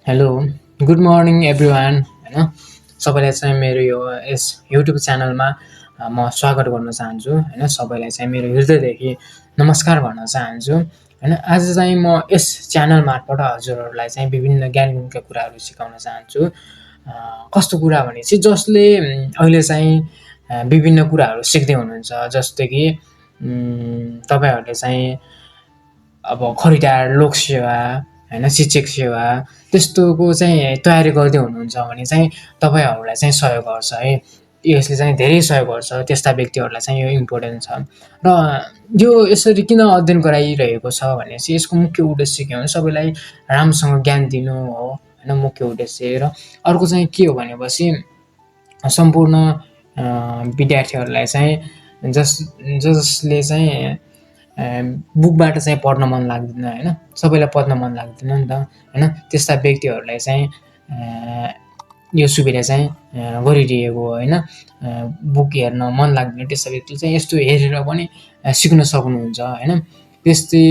Hello, good morning everyone होइन सबैलाई चाहिँ मेरो यस युट्युब च्यानलमा म स्वागत गर्न चाहन्छु होइन सबैलाई चाहिँ मेरो हृदयदेखि नमस्कार भन्न चाहन्छु होइन आज चाहिँ म यस च्यानल मार्फत हजुरहरूलाई चाहिँ विभिन्न ज्ञान गुणका कुराहरू सिकाउन चाहन्छु कस्तो कुरा भने चाहिँ जसले अहिले चाहिँ विभिन्न कुराहरू सिक्दै हुनुहुन्छ जस्तै कि तपाईँहरूले चाहिँ अब खरिदार लोकसेवा होइन शिक्षक सेवा त्यस्तोको चाहिँ तयारी गर्दै हुनुहुन्छ भने चाहिँ तपाईँहरूलाई चाहिँ सहयोग गर्छ है यसले चाहिँ धेरै सहयोग गर्छ त्यस्ता व्यक्तिहरूलाई चाहिँ यो इम्पोर्टेन्ट छ र यो यसरी किन अध्ययन गराइरहेको छ भने चाहिँ यसको मुख्य उद्देश्य के हो भने सबैलाई राम्रोसँग ज्ञान दिनु हो होइन मुख्य उद्देश्य र अर्को चाहिँ के हो भनेपछि सम्पूर्ण विद्यार्थीहरूलाई चाहिँ जसले चाहिँ बुकबाट चाहिँ पढ्न मन लाग्दैन होइन सबैलाई पढ्न मन लाग्दैन नि त होइन त्यस्ता व्यक्तिहरूलाई चाहिँ यो सुविधा चाहिँ गरिदिएको हो होइन बुक हेर्न मन लाग्दैन त्यस्ता व्यक्तिले चाहिँ यस्तो हेरेर पनि सिक्न सक्नुहुन्छ होइन त्यस्तै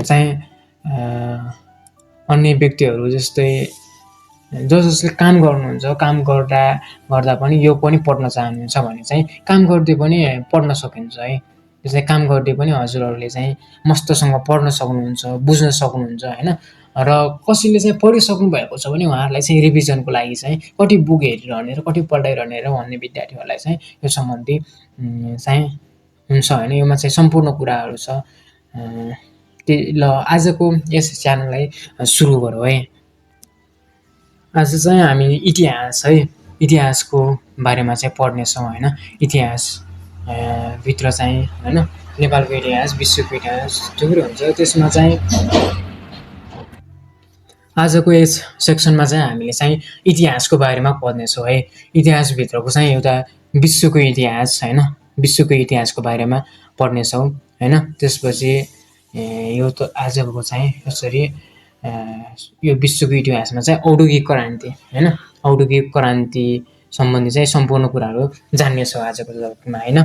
चाहिँ अन्य व्यक्तिहरू जस्तै जसले काम गर्नुहुन्छ काम गर्दा पनि यो पनि पढ्न चाहनुहुन्छ भने चाहिँ काम गर्दै पनि पढ्न सकिन्छ है जस्तै काम गर्दै पनि हजुरहरूले चाहिँ मस्तसँग पढ्न सक्नुहुन्छ बुझ्न सक्नुहुन्छ होइन र कसैले चाहिँ पढिसक्नु भएको छ भने उहाँहरूलाई चाहिँ रिभिजनको लागि चाहिँ कति बुक हेरिरहने र कति पढाइरहने र भन्ने विद्यार्थीहरूलाई चाहिँ यो सम्बन्धी चाहिँ हुन्छ होइन योमा चाहिँ सम्पूर्ण कुराहरू छ ल आजको यस च्यानललाई सुरु गरौँ है आज चाहिँ हामी इतिहास है इतिहासको बारेमा चाहिँ पढ्नेछौँ होइन इतिहास भित्र चाहिँ होइन नेपालको इतिहास विश्वको इतिहास थुप्रै हुन्छ त्यसमा चाहिँ आजको यस सेक्सनमा चाहिँ हामीले चाहिँ इतिहासको बारेमा पढ्नेछौँ है इतिहासभित्रको चाहिँ एउटा विश्वको इतिहास होइन विश्वको इतिहासको बारेमा पढ्नेछौँ होइन त्यसपछि यो त आजको चाहिँ यसरी यो विश्वको इतिहासमा चाहिँ औद्योगिक क्रान्ति होइन औद्योगिक क्रान्ति सम्बन्धी चाहिँ सम्पूर्ण कुराहरू जान्नेछौँ आजको जगतमा होइन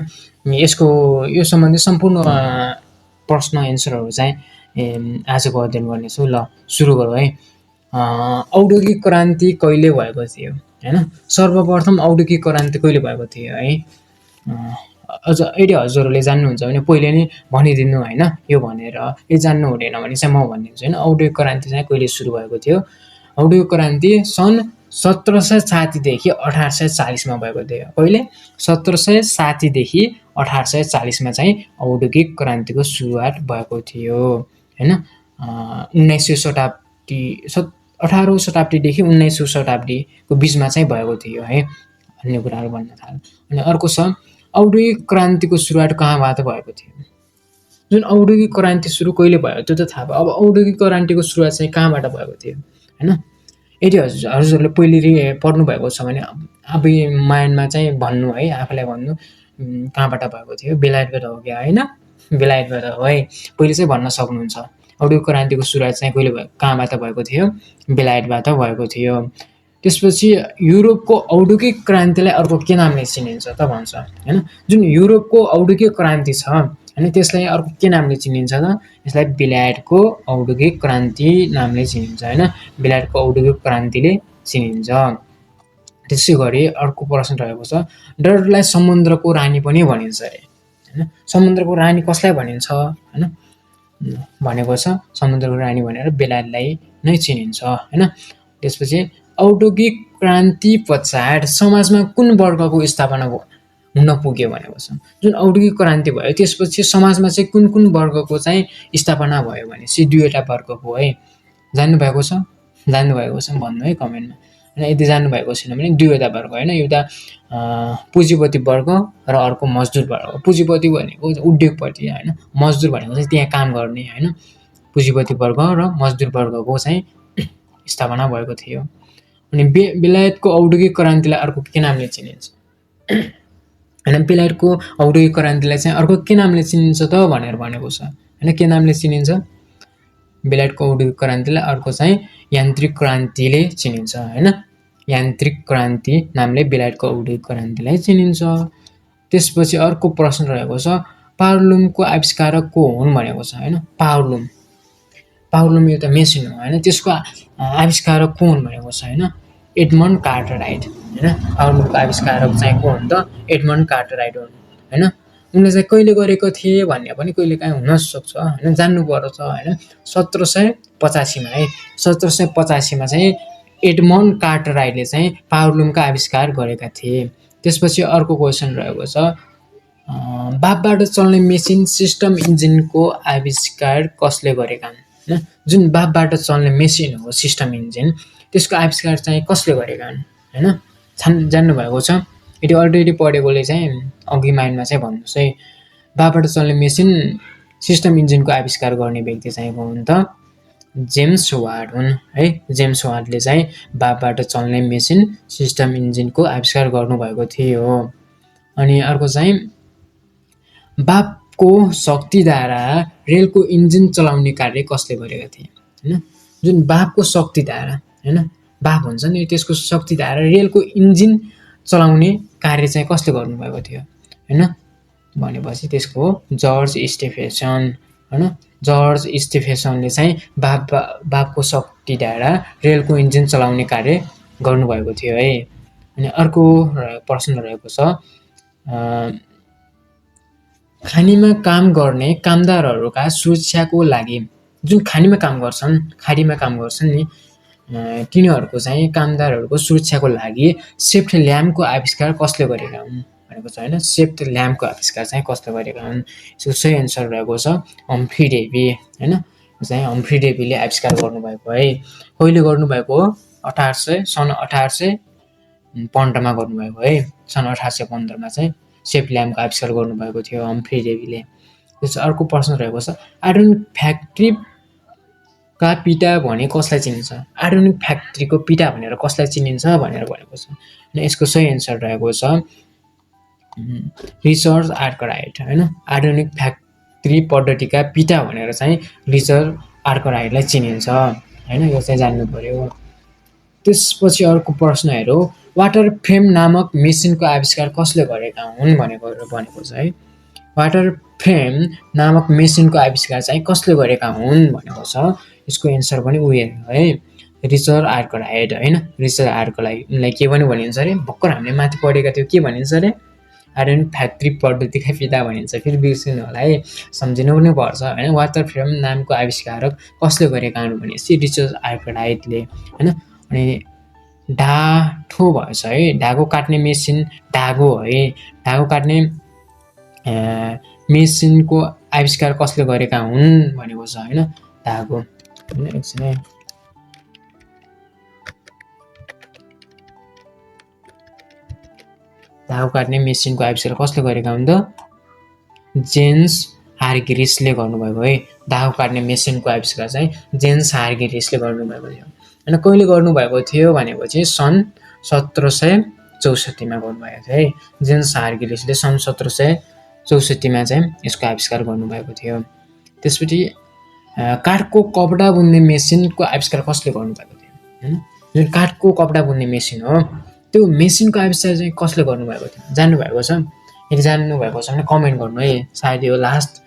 यसको यो सम्बन्धी सम्पूर्ण प्रश्न एन्सरहरू चाहिँ आजको अध्ययन गर्नेछौँ ल सुरु गरौँ है औद्योगिक क्रान्ति कहिले भएको थियो होइन सर्वप्रथम औद्योगिक क्रान्ति कहिले भएको थियो है अझ यदि हजुरहरूले जान्नुहुन्छ भने पहिले नै भनिदिनु होइन यो भनेर यो जान्नु हुँदैन भने चाहिँ म भनिदिन्छु होइन औद्योगिक क्रान्ति चाहिँ कहिले सुरु भएको थियो औद्योगिक क्रान्ति सन् 1760देखि 1840मा भएको थियो कहिले 1760देखि 1840मा चाहिँ औद्योगिक क्रान्तिको सुरुवात भएको थियो होइन 19औँ शताब्दी 18औँ शताब्दीदेखि 19औँ शताब्दीको बिचमा चाहिँ भएको थियो है अन्य कुराहरू भन्न थाल्यो अनि अर्को छ औद्योगिक क्रान्तिको सुरुवात कहाँबाट भएको थियो जुन औद्योगिक क्रान्ति सुरु कहिले भयो त्यो त थाहा भयो अब औद्योगिक क्रान्तिको सुरुवात चाहिँ कहाँबाट भएको थियो होइन यदि हजुरहरूले पहिले पढ्नु भएको छ भने अब माइन्डमा चाहिँ भन्नु है आफूलाई भन्नु कहाँबाट भएको थियो बेलायतबाट हो क्या होइन बेलायतबाट हो है पहिले चाहिँ भन्न सक्नुहुन्छ औद्योगिक क्रान्तिको सुरुवात चाहिँ कहिले भयो कहाँबाट भएको थियो बेलायतबाट भएको थियो त्यसपछि युरोपको औद्योगिक क्रान्तिलाई अर्को के नामले चिनिन्छ त भन्छ होइन जुन युरोपको औद्योगिक क्रान्ति छ होइन त्यसलाई अर्को के नामले चिनिन्छ त यसलाई बेलायतको औद्योगिक क्रान्ति नामले चिनिन्छ होइन बेलायतको औद्योगिक क्रान्तिले चिनिन्छ त्यसै गरी अर्को प्रश्न रहेको छ डरलाई समुद्रको रानी पनि भनिन्छ अरे होइन समुद्रको रानी कसलाई भनिन्छ होइन भनेको छ समुद्रको रानी भनेर बेलायतलाई नै चिनिन्छ होइन त्यसपछि औद्योगिक क्रान्ति पश्चात समाजमा कुन वर्गको स्थापना हुन पुग्यो भनेको छ जुन औद्योगिक क्रान्ति भयो त्यसपछि समाजमा चाहिँ कुन कुन वर्गको चाहिँ स्थापना भयो भने चाहिँ दुईवटा वर्गको है जान्नुभएको छ भन्नु है कमेन्टमा होइन यदि जान्नुभएको छैन भने दुईवटा वर्ग होइन एउटा पुँजीपति वर्ग र अर्को मजदुर वर्ग पुँजीपति भनेको उद्योगपति होइन मजदुर भनेको चाहिँ त्यहाँ काम गर्ने होइन पुँजीपति वर्ग र मजदुर वर्गको चाहिँ स्थापना भएको थियो अनि बेलायतको औद्योगिक क्रान्तिलाई अर्को के नामले चिनिन्छ होइन बेलायतको औद्योगिक क्रान्तिलाई चाहिँ अर्को के नामले चिनिन्छ त भनेर भनेको छ होइन के नामले चिनिन्छ बेलायतको औद्योगिक क्रान्तिलाई अर्को चाहिँ यान्त्रिक क्रान्तिले चिनिन्छ होइन यान्त्रिक क्रान्ति नामले बेलायतको औद्योगिक क्रान्तिलाई चिनिन्छ त्यसपछि अर्को प्रश्न रहेको छ पावरलुमको आविष्कारक को हुन् भनेको छ होइन पाउलुम एउटा मेसिन हो होइन। त्यसको आविष्कारक को हुन् भनेको छ होइन, एडमन्ड कार्टराइट होइन। पाउलुमको आविष्कारक चाहिँ को हुन् त, एडमन्ड कार्टराइट हुन् होइन। उनले चाहिँ कहिले गरेको थिए भन्ने पनि कहिलेकाहीँ हुनसक्छ होइन, जान्नुपर्छ होइन। 1785मा है, 1785मा चाहिँ एडमन्ड कार्टराइटले चाहिँ पाउलुमको आविष्कार गरेका थिए। त्यसपछि अर्को क्वेसन रहेको छ, बाफबाट चल्ने मेसिन सिस्टम इन्जिनको आविष्कार कसले गरेका हुन् होइन। जुन बाफबाट चल्ने मेसिन हो सिस्टम इन्जिन, त्यसको आविष्कार चाहिँ कसले गरेका हुन् होइन, जान्नुभएको छ। यदि अलरेडी पढेकोले चाहिँ अघि माइन्डमा चाहिँ भन्नुहोस् है। बाफबाट चल्ने मेसिन सिस्टम इन्जिनको आविष्कार गर्ने व्यक्ति चाहिँ को हुन् त, जेम्स वाट हुन् है। जेम्स वाटले चाहिँ बाफबाट चल्ने मेसिन सिस्टम इन्जिनको आविष्कार गर्नुभएको थियो। अनि अर्को चाहिँ बाफको शक्तिद्वारा रेलको इन्जिन चलाउने कार्य कसले गरेका थिए होइन। जुन बाफको शक्तिद्वारा होइन, बाफ हुन्छ नि, त्यसको शक्तिद्वारा रेलको इन्जिन चलाउने कार्य चाहिँ कसले गर्नुभएको थियो होइन भनेपछि त्यसको जर्ज स्टेफेसन होइन। जर्ज स्टेफेसनले चाहिँ बाफको शक्तिद्वारा रेलको इन्जिन चलाउने कार्य गर्नुभएको थियो है। अनि अर्को प्रश्न रहेको छ, खानीमा काम गर्ने कामदारहरूका सुरक्षाको लागि, जुन खानीमा काम गर्छन्, खाडीमा काम गर्छन् नि, तिनीहरूको चाहिँ कामदारहरूको सुरक्षाको लागि सेफ्टी ल्याम्पको आविष्कार कसले गरेका हुन् भनेको छ होइन। सेफ्टी ल्याम्पको आविष्कार चाहिँ कसले गरेका हुन्, यसको सही एन्सर रहेको छ हम्फ्री डेभी होइन। चाहिँ हम्फ्री डेभीले आविष्कार गर्नुभएको है। कहिले गर्नुभएको हो, सन् 1815मा गर्नुभएको है। सन् 1815मा चाहिँ सेफ्टी ल्याम्पको आविष्कार गर्नुभएको थियो हम्फ्री डेभीले। त्यसपछि अर्को प्रश्न रहेको छ, आधुनिक फ्याक्ट्रीका पिता भने कसलाई चिनिन्छ, आधुनिक फ्याक्ट्रीको पिता भनेर कसलाई चिनिन्छ भनेर भनेको छ। यसको सही एन्सर रहेको छ रिचर्ड आर्कराइट होइन। आधुनिक फ्याक्ट्री पद्धतिका पिता भनेर चाहिँ रिचर्ड आर्कराइटलाई चिनिन्छ होइन, यो चाहिँ जान्नु पर्यो। त्यसपछि अर्को प्रश्न हेरौँ, वाटर फ्रेम नामक मेसिनको आविष्कार कसले गरेका हुन् भनेको छ है। वाटर फ्रेम नामक मेसिनको आविष्कार चाहिँ कसले गरेका हुन् भनेको छ। यसको एन्सर पनि उयो है, रिचर्ड आर्कराइट होइन। रिचर्ड आर्कराइटलाई के पनि भनिन्छ अरे, भर्खर हामीले माथि पढेका थियौँ, के भनिन्छ अरे, आधुनिक फ्याक्ट्री पद्धतिका पिता भनिन्छ। फेरि बिर्सिनु होला है, सम्झिनु पनि पर्छ होइन। वाटर फ्रेम नामको आविष्कारक कसले गरेका हुन् भनेपछि रिचर्ड आर्कराइटले होइन। अनि ढाठो भएछ है, धागो काट्ने मेसिन, धागो है, धागो काट्ने मेसिनको आविष्कार कसले गरेका हुन् भनेको छ होइन। धागो होइन, एकछिन है, धागो काट्ने मेसिनको आविष्कार कसले गरेका हुन् त, जेम्स हार्ग्रिसले गर्नुभएको है। धागो काट्ने मेसिनको आविष्कार चाहिँ जेम्स हार्ग्रिसले गर्नुभएको थियो होइन। कहिले गर्नुभएको थियो भनेपछि सन् 1764मा गर्नुभएको थियो है। जेम्स हार्ग्रिसले सन् 1764मा चाहिँ यसको आविष्कार गर्नुभएको थियो। त्यसपछि काठको कपडा बुन्ने मेसिनको आविष्कार कसले गर्नुभएको थियो होइन। जुन काठको कपडा बुन्ने मेसिन हो, त्यो मेसिनको आविष्कार चाहिँ कसले गर्नुभएको थियो, जान्नुभएको छ। यदि जान्नुभएको छ भने कमेन्ट गर्नु है, सायद यो लास्ट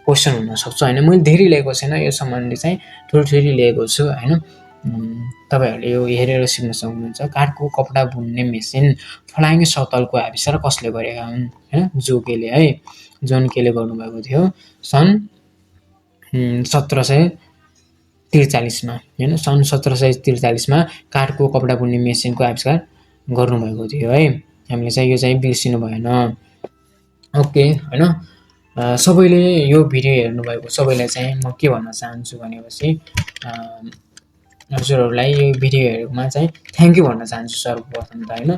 क्वेसन हुनसक्छ होइन। मैले धेरै लिएको छैन, यो सम्बन्धी चाहिँ थोरै लिएको छु होइन। तपाईँहरूले यो हेरेर सिक्न सक्नुहुन्छ। काठको कपडा बुन्ने मेसिन फ्लाइङ सटलको आविष्कार कसले गरेका हुन् होइन, जोकेले है, जोन केले गर्नुभएको थियो सन् 1743मा होइन। सन् 1743मा काठको कपडा बुन्ने मेसिनको आविष्कार गर्नुभएको थियो है। हामीले चाहिँ यो चाहिँ बिर्सिनु भएन। ओके होइन, सबैले यो भिडियो हेर्नुभएको सबैलाई चाहिँ म के भन्न चाहन्छु भनेपछि हजुरहरूलाई यो भिडियो हेरेकोमा चाहिँ थ्याङ्क यू भन्न चाहन्छु सर्वप्रथम त होइन।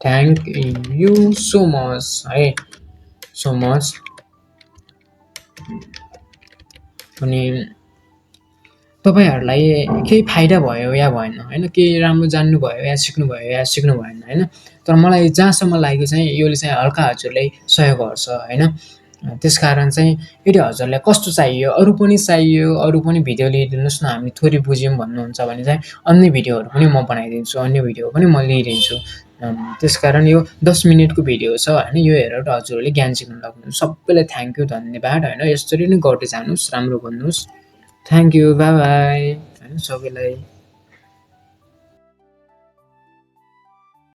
थ्याङ्क यू सो मच है, सो मच। अनि तपाईँहरूलाई केही फाइदा भयो या भएन होइन, केही राम्रो जान्नुभयो या सिक्नुभयो या सिक्नु भएन होइन। तर मलाई जहाँसम्म लाग्यो चाहिँ योले चाहिँ हल्का हजुरलाई सहयोग गर्छ होइन। त्यसकारण चाहिँ यदि हजुरलाई कस्तो चाहियो, अरू पनि चाहियो, अरू पनि भिडियो लिइदिनुहोस् न, हामी थोरै बुझ्यौँ भन्नुहुन्छ भने चाहिँ अन्य भिडियोहरू पनि म बनाइदिन्छु, अन्य भिडियो पनि म लिइदिन्छु। त्यसकारण यो 10 मिनेटको भिडियो छ होइन, यो हेरेर हजुरहरूले ज्ञान सिक्न सक्नुहुन्छ। सबैलाई थ्याङ्क यू, धन्यवाद होइन। यसरी नै गर्दै जानुहोस्, राम्रो बोल्नुहोस्। थ्याङ्क यू, बाई बाई होइन सबैलाई।